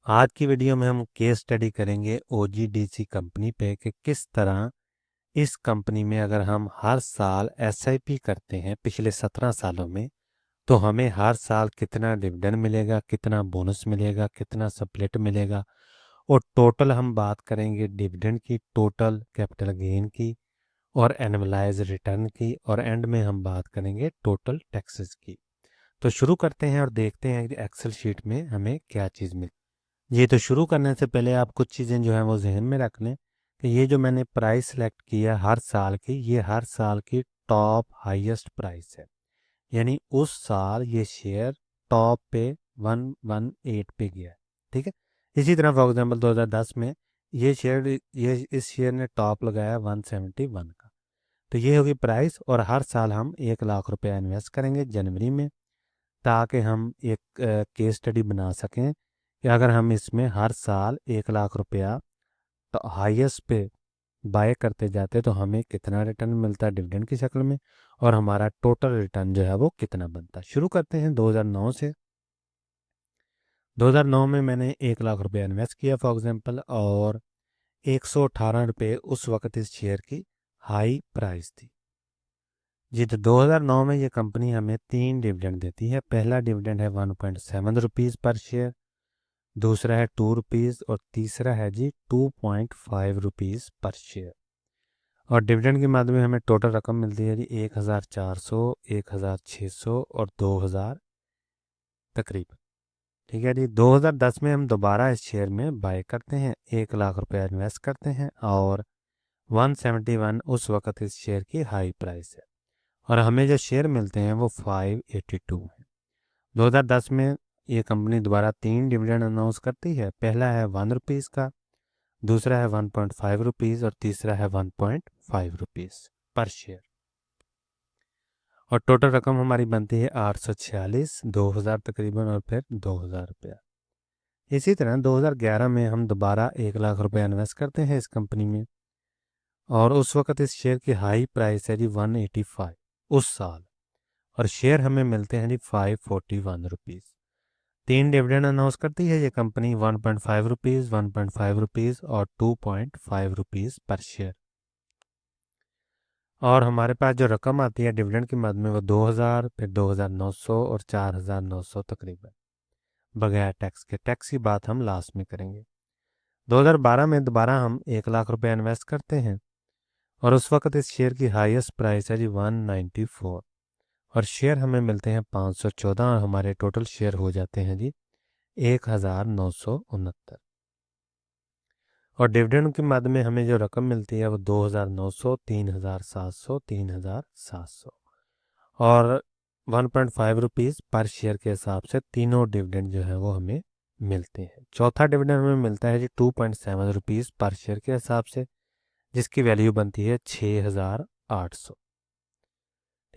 आज की वीडियो में हम केस स्टडी करेंगे ओजीडीसी कंपनी पे कि किस तरह इस कंपनी में अगर हम हर साल एसआईपी करते हैं पिछले 17 सालों में तो हमें हर साल कितना डिविडेंड मिलेगा, कितना बोनस मिलेगा, कितना स्प्लिट मिलेगा। और टोटल हम बात करेंगे डिविडेंड की, टोटल कैपिटल गेन की और एनुअलाइज रिटर्न की, और एंड में हम बात करेंगे टोटल टैक्सेस की। तो शुरू करते हैं और देखते हैं कि एक्सेल शीट में हमें क्या चीज़ मिलती है। ये तो शुरू करने से पहले आप कुछ चीज़ें जो हैं वो जहन में रख लें कि ये जो मैंने प्राइस सेलेक्ट किया हर साल की, ये हर साल की टॉप हाईएस्ट प्राइस है। यानी उस साल ये शेयर टॉप पे 118 पे गया है। ठीक है। इसी तरह फॉर एग्जांपल 2010 में ये इस शेयर ने टॉप लगाया 171 का। तो ये होगी प्राइस, और हर साल हम 1 लाख रुपया इन्वेस्ट करेंगे जनवरी में, ताकि हम एक केस स्टडी बना सकें कि अगर हम इसमें हर साल 1 लाख रुपया तो हाईएस्ट पे बाय करते जाते तो हमें कितना रिटर्न मिलता है डिविडेंड की शक्ल में, और हमारा टोटल रिटर्न जो है वो कितना बनता है। शुरू करते हैं 2009 से। 2009 में मैंने 1 लाख रुपया इन्वेस्ट किया फॉर एग्जांपल, और 118 रुपये उस वक्त इस शेयर की हाई प्राइस थी जी। तो 2009 में ये कंपनी हमें 3 डिविडेंड देती है। पहला डिविडेंड है 1.7 रुपीज़ पर शेयर, दूसरा है 2 रुपीज़, और तीसरा है जी 2.5 रुपीज़ पर शेयर। और डिविडेंड के माध्यम में हमें टोटल रकम मिलती है जी 1400, 1600 और 2000 तकरीबन। ठीक है जी। 2010 में हम दोबारा इस शेयर में बाय करते हैं, 1 लाख रुपया इन्वेस्ट करते हैं, और 171 उस वक्त इस शेयर की हाई प्राइस है, और हमें जो शेयर मिलते हैं वो 582 है। 2010 में ये कंपनी दोबारा 3 डिविडेंड अनाउंस करती है। पहला है 1 रुपीज़ का, दूसरा है 1.5 रुपीज़, और तीसरा है 1.5 रुपीज़ पर शेयर। और टोटल रकम हमारी बनती है 846, 2000 तकरीबन, और फिर 2000 रुपया। इसी तरह 2011 में हम दोबारा 1 लाख रुपया इन्वेस्ट करते हैं इस कंपनी में, और उस वक्त इस शेयर की हाई प्राइस है जी 185 उस साल, और शेयर हमें मिलते हैं जी 541 रुपीज़। 3 डिविडेंड अनाउंस करती है ये कंपनी, 1.5 रुपीज़, 1.5 रुपीज़ और 2.5 रुपीज़ पर शेयर। और हमारे पास जो रकम आती है डिविडेंड के मद में वो 2000, फिर 2900 और 4900 तकरीबन, बगैर टैक्स के। टैक्स की बात हम लास्ट में करेंगे। 2012 में दोबारा हम 1 लाख रुपया इन्वेस्ट करते हैं, और उस वक्त इस शेयर की हाईएस्ट प्राइस है जी 194, और शेयर हमें मिलते हैं 514, और हमारे टोटल शेयर हो जाते हैं जी 1969। और डिविडेंड के मद में हमें जो रकम मिलती है वो 2900, 3700, 3700 और 1.5 रुपीज़ पर शेयर के हिसाब से तीनों डिविडेंड जो है वो हमें मिलते हैं। चौथा डिविडेंड हमें मिलता है जी 2.7 रुपीज़ पर शेयर के हिसाब से, जिसकी वैल्यू बनती है 6800।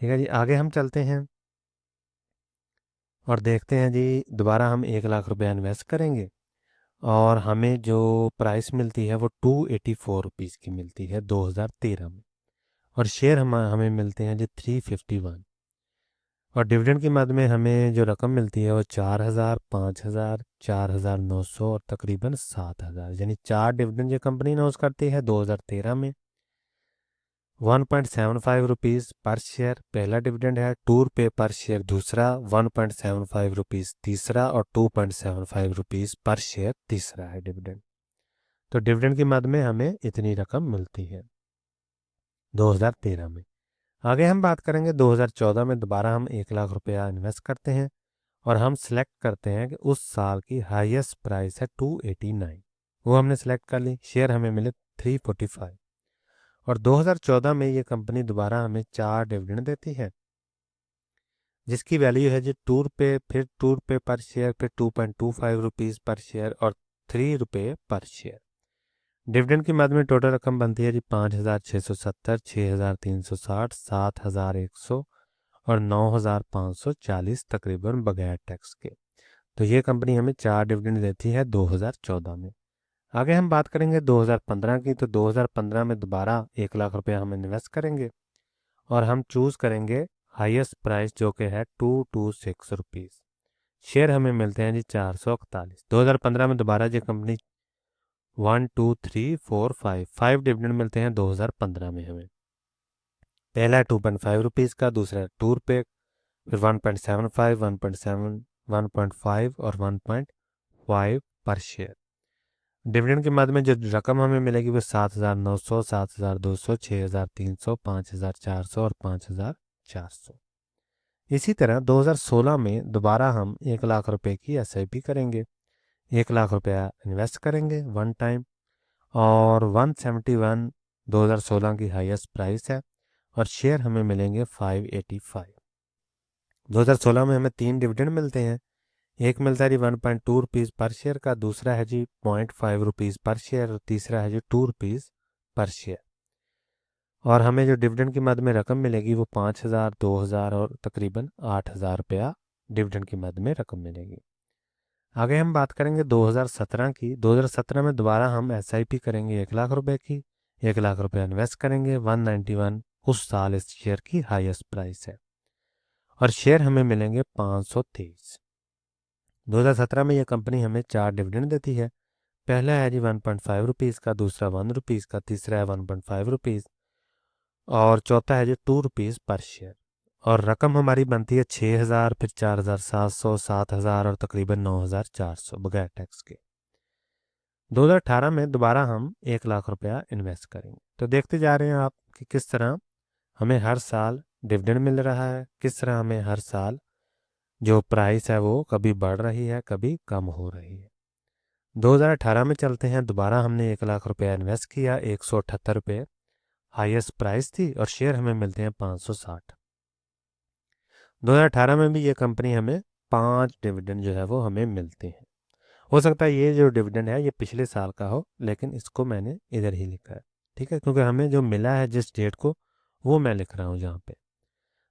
ठीक है जी। आगे हम चलते हैं और देखते हैं जी, दोबारा हम 1 लाख रुपया इन्वेस्ट करेंगे, और हमें जो प्राइस मिलती है वो 284 रुपीज़ की मिलती है 2013 में, और शेयर हमें मिलते हैं जी 351। और डिविडेंड की मद में हमें जो रकम मिलती है वो 4000, 5000, 4900 और तकरीबन 7000, यानी 4 डिविडेंड ये कंपनी अनाउंस करती है 2013 में। 1.75 रुपीज़ पर शेयर पहला डिविडेंड है, 2 रुपये पर शेयर दूसरा, 1.75 रुपीज़ तीसरा, और 2.75 रुपीज़ पर शेयर तीसरा है डिविडेंड। तो डिविडेंड की मद में हमें इतनी रकम मिलती है 2013 में। आगे हम बात करेंगे 2014 में। दोबारा हम 1 लाख रुपया इन्वेस्ट करते हैं, और हम सेलेक्ट करते हैं कि उस साल की हाईएस्ट प्राइस है 289, वो हमने सेलेक्ट कर ली। शेयर हमें मिले 345, और 2014 में ये कंपनी दोबारा हमें 4 डिविडेंड देती है, जिसकी वैल्यू है जी 2 रुपये, फिर 2 रुपये पर शेयर, फिर 2.25 रुपीज़ पर शेयर, और 3 रुपये पर शेयर। डिविडेंड की मद में टोटल रकम बनती है जी 5670, 6360, 7100 और 9540 तकरीबन बगैर टैक्स के। तो ये कंपनी हमें 4 डिविडेंड देती है 2014 में। आगे हम बात करेंगे 2015 की। तो 2015 में दोबारा 1 लाख रुपया हम इन्वेस्ट करेंगे, और हम चूज़ करेंगे हाईएस्ट प्राइस जो कि है 226 रुपीज़। शेयर हमें मिलते हैं जी 441। 2015 में दोबारा जी कंपनी 1 2 3 4 5 डिविडेंड मिलते हैं 2015 में हमें। पहला है 2.5 रुपीज़ का, दूसरा है 2 रुपये, फिर 1.75, 1.7, 1.5 और 1.5 पर शेयर। डिविडेंड के मद में जो रकम हमें मिलेगी वो 7,900, 7,200, 6,300, 5,400 और 5,400। इसी तरह 2016 में दोबारा हम 1 लाख रुपए की SIP करेंगे। 1 लाख रुपया इन्वेस्ट करेंगे वन टाइम, और 171 2016 की हाईएस्ट प्राइस है, और शेयर हमें मिलेंगे 585। 2016 में हमें 3 डिविडेंड मिलते हैं। एक मिलता है जी 1.2 रुपीज़ पर शेयर का, दूसरा है जी 0.5 रुपीज़ पर शेयर, और तीसरा है जी 2 रुपीज़ पर शेयर। और हमें जो डिविडेंड की मद में रकम मिलेगी वो 5,000, 2,000 और तकरीबन 8,000 रुपया डिविडेंड की मद में रकम मिलेगी। आगे हम बात करेंगे 2017 की। 2017 में दोबारा हम SIP करेंगे 1 लाख रुपए की। 1 लाख रुपया इन्वेस्ट करेंगे। 191 उस साल इस शेयर की हाईएस्ट प्राइस है, और शेयर हमें मिलेंगे 523। 2017 में ये कंपनी हमें 4 डिविडेंड देती है। पहला है जी 1.5 रुपीज़ का, दूसरा 1 रुपीज़ का, तीसरा है 1.5 रुपीज़, और चौथा है जी 2 रुपीज़ पर शेयर। और रकम हमारी बनती है 6,000, फिर 4,700, 7,000 और तकरीबन 9,400 बगैर टैक्स के। 2018 में दोबारा हम 1 लाख रुपया इन्वेस्ट करेंगे। तो देखते जा रहे हैं आप कि किस तरह हमें हर साल डिविडेंड मिल रहा है, किस तरह हमें हर साल जो प्राइस है वो कभी बढ़ रही है, कभी कम हो रही है। 2018 में चलते हैं। दोबारा हमने 1 लाख रुपया इन्वेस्ट किया। 178 रुपये हाईएस्ट प्राइस थी, और शेयर हमें मिलते हैं 560। 2018 में भी ये कंपनी हमें 5 डिविडेंड जो है वो हमें मिलते हैं। हो सकता है ये जो डिविडेंड है ये पिछले साल का हो, लेकिन इसको मैंने इधर ही लिखा है, ठीक है, क्योंकि हमें जो मिला है जिस डेट को वो मैं लिख रहा हूँ यहाँ पे।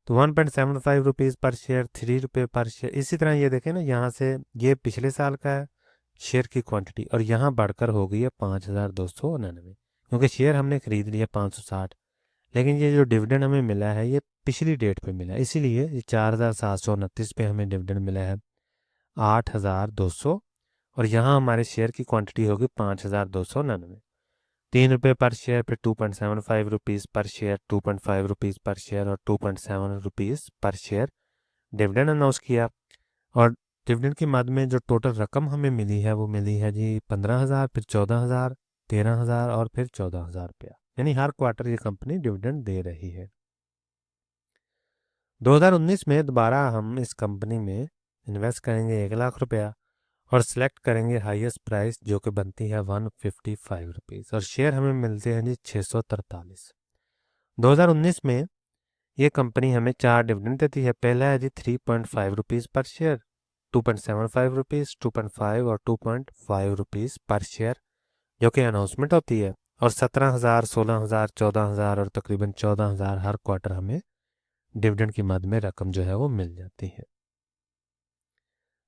तो 1.75 रुपीज़ पर शेयर, 3 रुपये पर शेयर। इसी तरह ये देखें ना, यहाँ से ये पिछले साल का है शेयर की क्वांटिटी, और यहाँ बढ़कर हो गई है 5,299, क्योंकि शेयर हमने खरीद लिया 560, लेकिन ये जो डिविडेंड हमें मिला है ये पिछली डेट पे मिला है, इसीलिए ये 4,729 पे हमें डिविडेंड मिला है 8,200, और यहाँ हमारे शेयर की क्वांटिटी होगी 5,299। 3 रुपये पर शेयर, फिर 2.75 रुपीज़ पर शेयर, 2.5 रुपीज़ पर शेयर और 2.7 रुपीज़ पर शेयर डिविडेंड अनाउंस किया। और डिविडेंड की मद में जो टोटल रकम हमें मिली है वो मिली है जी 15,000, फिर 14,000, 13,000 और फिर 14,000 रुपया, यानी हर क्वार्टर ये कंपनी डिविडेंड दे रही है। 2019 में दोबारा हम इस कंपनी में इन्वेस्ट करेंगे 1 लाख रुपया, और सिलेक्ट करेंगे हाईएस्ट प्राइस जो कि बनती है 155 रुपीज़, और शेयर हमें मिलते हैं जी 643। 2019 में ये कंपनी हमें 4 डिविडेंड देती है। पहला है जी 3.5 रुपीज़ पर शेयर, 2.75 रुपीज़, 2.5 और 2.5 रुपीज़ पर शेयर, जो कि अनाउंसमेंट होती है। और 17,000, 16,000, 14,000 और तकरीबन 14,000 हर क्वार्टर हमें डिविडेंड की मद में रकम जो है वो मिल जाती है।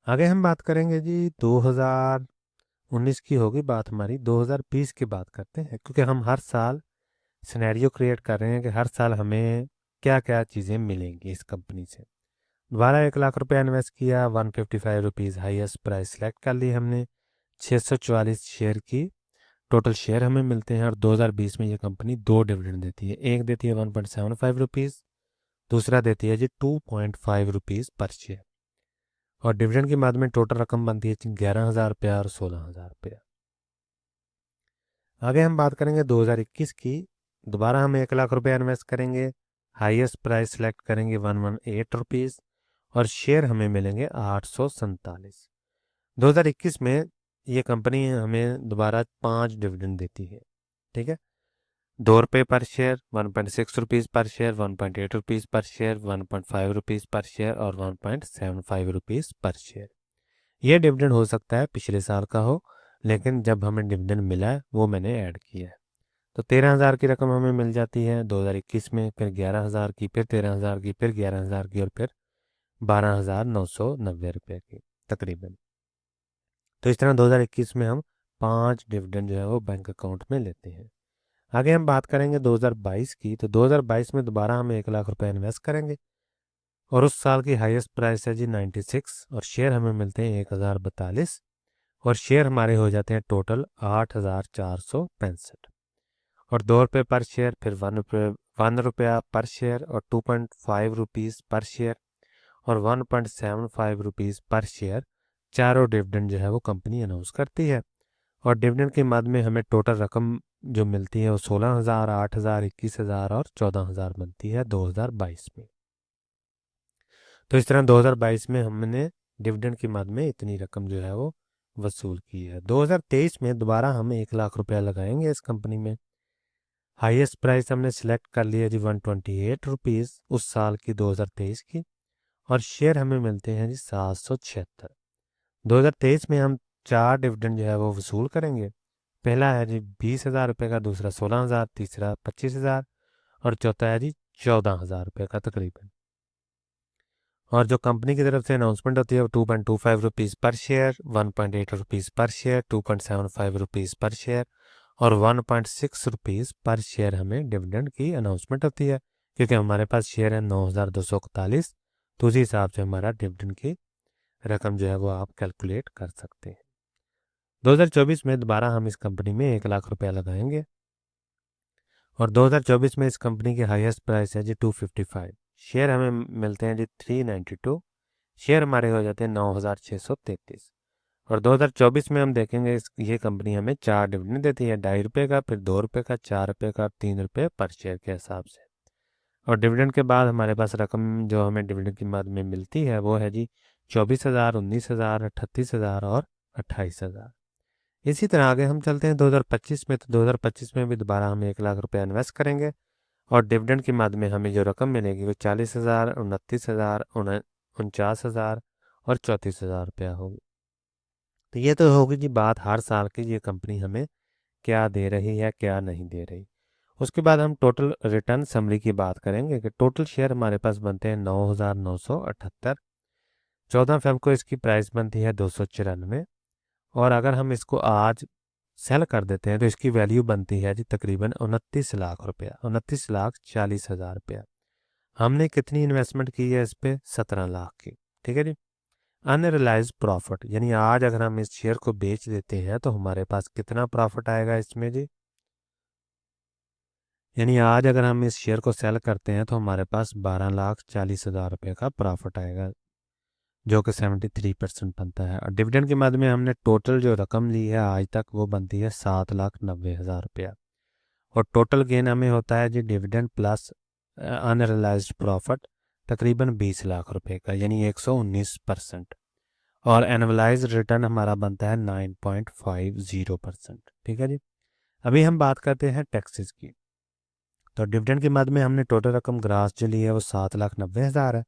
आगे हम बात करेंगे जी 2019 की होगी बात हमारी। 2020 की बात करते हैं, क्योंकि हम हर साल सिनेरियो क्रिएट कर रहे हैं कि हर साल हमें क्या क्या चीज़ें मिलेंगी इस कंपनी से। दोबारा 1 लाख रुपया इन्वेस्ट किया। 155 रुपीज़ हाईएस्ट प्राइस सेलेक्ट कर ली हमने। 644 शेयर की टोटल शेयर हमें मिलते हैं। और 2020 में ये कंपनी 2 डिविडेंड देती है। एक देती है 1.75 रुपीज़, दूसरा देती है जी 2.5 रुपीज़ पर शेयर, और डिविडेंड की मद में टोटल रकम बनती है 11,000 रुपया और 16,000 रुपया। आगे हम बात करेंगे 2021 की। दोबारा हम 1 लाख रुपया इन्वेस्ट करेंगे। हाईएस्ट प्राइस सेलेक्ट करेंगे 118 रुपीज़, और शेयर हमें मिलेंगे 847। 2021 में ये कंपनी हमें दोबारा 5 डिविडेंड देती है, ठीक है। 2 रुपये पर शेयर, 1.6 रुपीज़ पर शेयर, 1.8 रुपीज़ पर शेयर, 1.5 रुपीज़ पर शेयर और 1.75 रुपीज़ पर शेयर। ये डिविडेंड हो सकता है पिछले साल का हो, लेकिन जब हमें डिविडेंड मिला है वो मैंने ऐड किया है। तो 13,000 की रकम हमें मिल जाती है 2021 में, फिर 11,000 की, फिर 13,000 की, फिर 11,000 की, और फिर 12,990 रुपये की तकरीबन। तो इस तरह 2021 में हम 5 डिविडेंड जो है वो बैंक अकाउंट में लेते हैं। आगे हम बात करेंगे 2022 की। तो 2022 में दोबारा हम 1 लाख रुपए इन्वेस्ट करेंगे। और उस साल की हाईएस्ट प्राइस है जी 96 और शेयर हमें मिलते हैं 1042 और शेयर हमारे हो जाते हैं टोटल 8465 और 2 रुपये पर शेयर, फिर 1 रुपया पर शेयर और 2.5 रुपीज़ पर शेयर और 1.75 रुपीज़ पर शेयर, चारों डिविडेंड जो है वो कंपनी अनाउंस करती है। और डिविडेंड के मद में हमें टोटल रकम जो मिलती है वो 16,000, 8,000, 21,000 और 14,000 बनती है 2022 में। तो इस तरह 2022 में हमने डिविडेंड की मद में इतनी रकम जो है वो वसूल की है। 2023 में दोबारा हम 1,00,000 रुपया लगाएंगे इस कंपनी में। हाईएस्ट प्राइस हमने सिलेक्ट कर लिया जी 128 रुपीज़ उस साल की 2023 की और शेयर हमें मिलते हैं जी 776। 2023 में हम 4 डिविडेंड जो है वो वसूल करेंगे। पहला है जी 20,000 रुपये का, दूसरा 16,000, तीसरा 25,000 और चौथा है जी 14,000 रुपये का तकरीबन। और जो कंपनी की तरफ से अनाउंसमेंट होती है वो 2.25 रुपीज़ पर शेयर, 1.8 रुपीज़ पर शेयर, 2.75 रुपीज़ पर शेयर और 1.6 रुपीज़ पर शेयर हमें डिविडेंड की अनाउंसमेंट होती है। क्योंकि हमारे पास शेयर है 9,241, तो उसी हिसाब से हमारा डिविडेंड की रकम जो है वो आप कैलकुलेट कर सकते हैं। 2024 में दोबारा हम इस कंपनी में 1,00,000 रुपया लगाएंगे और 2024 में इस कंपनी की हाईएस्ट प्राइस है जी 255, शेयर हमें मिलते हैं जी 392, शेयर हमारे हो जाते हैं 9,633 और 2024 में हम देखेंगे ये कंपनी हमें 4 डिविडेंड देती है, 2.5 रुपये का, फिर 2 रुपये का, 4 रुपये का और 3 रुपये पर शेयर के हिसाब से। और डिविडेंड के बाद हमारे पास रकम जो हमें डिविडेंड की मद में मिलती है वो है जी 24,000, 19,000, 38,000 और 28,000। इसी तरह आगे हम चलते हैं 2025 में। तो 2025 में भी दोबारा हम 1,00,000 रुपया इन्वेस्ट करेंगे और डिविडेंड की मद में हमें जो रकम मिलेगी वो 40,000, 29,000, 49,000 और 34,000 रुपया होगी। तो ये तो होगी जी बात हर साल की ये कंपनी हमें क्या दे रही है क्या नहीं दे रही। उसके बाद हम टोटल रिटर्न समरी की बात करेंगे कि टोटल शेयर हमारे पास बनते हैं 9,978। 14 फरवरी को इसकी प्राइस बनती है 294 और अगर हम इसको आज सेल कर देते हैं तो इसकी वैल्यू बनती है जी तकरीबन 29 लाख रुपया, 29,40,000 रुपया। हमने कितनी इन्वेस्टमेंट की है इस पे? 17 लाख की। ठीक है जी। अनरियलाइज प्रॉफिट यानी आज अगर हम इस शेयर को बेच देते हैं तो हमारे पास कितना प्रॉफिट आएगा इसमें जी? यानी आज अगर हम इस शेयर को सेल करते हैं तो हमारे पास 12,40,000 रुपये का प्रॉफिट आएगा, जो कि 73% बनता है। और डिविडेंड के मद में हमने टोटल जो रकम ली है आज तक वो बनती है 7,90,000 रुपया और टोटल गेन हमें होता है जी डिविडेंड प्लस अनरियलाइज्ड प्रॉफिट तकरीबन 20 लाख रुपए का, यानी 119%। और एनुअलाइज रिटर्न हमारा बनता है 9.50%। ठीक है जी। अभी हम बात करते हैं टैक्सेस की। तो डिविडेंड की मद में हमने टोटल रकम ग्रास जो ली है वो 7,90,000 है,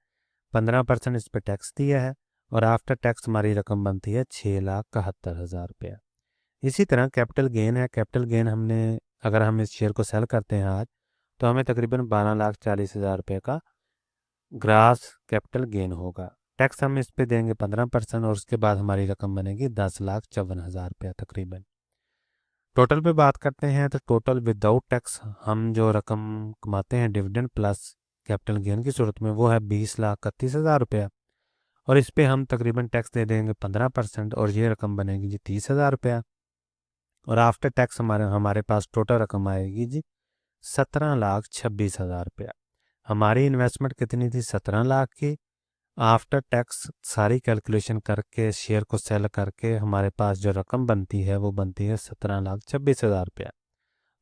15% इस पर टैक्स दिया है और आफ्टर टैक्स हमारी रकम बनती है 6,71,000 रुपया। इसी तरह कैपिटल गेन है। कैपिटल गेन हमने अगर हम इस शेयर को सेल करते हैं आज तो हमें तकरीबन 12,40,000 रुपये का ग्रास कैपिटल गेन होगा। टैक्स हम इस पे देंगे 15% और उसके बाद हमारी रकम बनेगी 10,54,000 रुपया तकरीबन। टोटल पे बात करते हैं तो टोटल विदाउट टैक्स हम जो रकम कमाते हैं डिविडेंड प्लस कैपिटल गेन की सूरत में वो है 20,31,000 रुपया और इस पे हम तकरीबन टैक्स दे देंगे 15% और ये रकम बनेगी जी 30,000 रुपया और आफ्टर टैक्स हमारे पास टोटल रकम आएगी जी 17,26,000 रुपया। हमारी इन्वेस्टमेंट कितनी थी? 17 लाख की। आफ्टर टैक्स सारी कैलकुलेशन करके शेयर को सेल करके हमारे पास जो रकम बनती है वो बनती है 17,26,000 रुपया।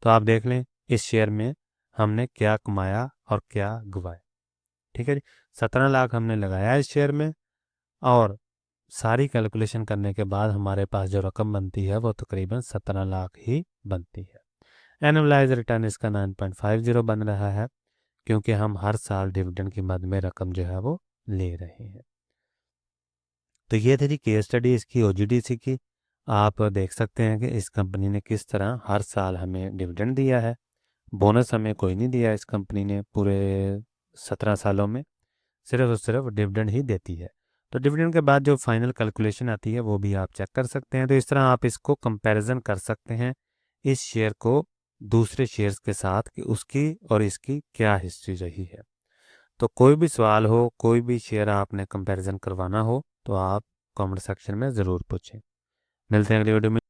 तो आप देख लें इस शेयर में हमने क्या कमाया और क्या गवाया। ठीक है जी। 17 लाख हमने लगाया इस शेयर में और सारी कैलकुलेशन करने के बाद हमारे पास जो रकम बनती है वो तकरीबन 17 लाख ही बनती है। एनुअलाइज रिटर्न इसका 9.50 बन रहा है क्योंकि हम हर साल डिविडेंड की मद में रकम जो है वो ले रहे हैं। तो ये थी जी केस स्टडी इसकी ओजीडीसी की। आप देख सकते हैं कि इस कंपनी ने किस तरह हर साल हमें डिविडेंड दिया है। बोनस हमें कोई नहीं दिया इस कंपनी ने पूरे 17 सालों में, सिर्फ और सिर्फ डिविडेंड ही देती है। तो डिविडेंड के बाद जो फाइनल कैलकुलेशन आती है वो भी आप चेक कर सकते हैं। तो इस तरह आप इसको कंपैरिजन कर सकते हैं इस शेयर को दूसरे शेयर्स के साथ कि उसकी और इसकी क्या हिस्ट्री रही है। तो कोई भी सवाल हो, कोई भी शेयर आपने कंपैरिजन करवाना हो तो आप कमेंट सेक्शन में ज़रूर पूछें। मिलते हैं अगली वीडियो में।